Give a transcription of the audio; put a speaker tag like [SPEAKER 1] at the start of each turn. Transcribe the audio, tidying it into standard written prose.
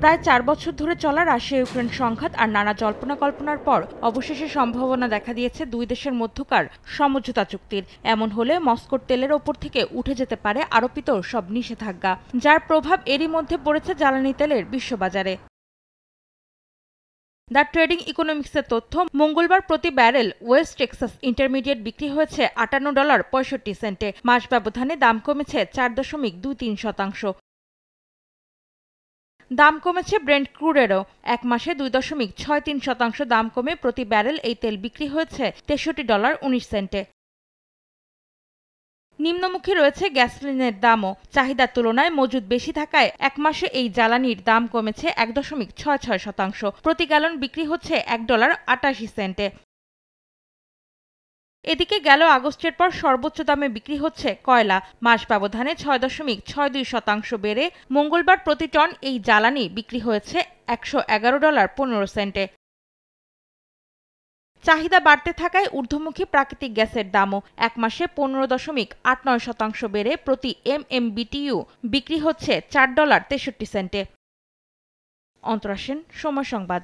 [SPEAKER 1] প্রায় ৪ বছর ধরে চলা রাশিয়া ইউক্রেন সংঘাত আর নানা জল্পনা কল্পনার পর অবশেষে সম্ভাবনা দেখা দিয়েছে দুই দেশের মধ্যকার সমঝোতা চুক্তির। এমন হলে মস্কোর তেলের ওপর থেকে উঠে যেতে পারে আরোপিত সব নিষেধাজ্ঞা, যার প্রভাব এরই মধ্যে পড়েছে জ্বালানি তেলের বিশ্ববাজারে। দ্য ট্রেডিং ইকোনমিক্সের তথ্য, মঙ্গলবার প্রতি ব্যারেল ওয়েস্ট টেক্সাস ইন্টারমিডিয়েট বিক্রি হয়েছে $58.65। মাস ব্যবধানে দাম কমেছে 4.23%। দাম কমেছে ব্রেন্ট ক্রুডেরও। এক মাসে 2.63% দাম কমে প্রতি ব্যারেল এই তেল বিক্রি হয়েছে $63.19। নিম্নমুখী রয়েছে গ্যাসোলিনের দামও। চাহিদার তুলনায় মজুদ বেশি থাকায় এক মাসে এই জ্বালানির দাম কমেছে 1.66%। প্রতি গ্যালন বিক্রি হচ্ছে $1.88। এদিকে গেল আগস্টের পর সর্বোচ্চ দামে বিক্রি হচ্ছে কয়লা। মাস ব্যবধানে 6.62% বেড়ে মঙ্গলবার প্রতি টন এই জ্বালানি বিক্রি হয়েছে $111.15। চাহিদা বাড়তে থাকায় ঊর্ধ্বমুখী প্রাকৃতিক গ্যাসের দামও এক মাসে 15.89% বেড়ে প্রতি MMBTU বিক্রি হচ্ছে $4.63। অন্তরা সেন, সময় সংবাদ।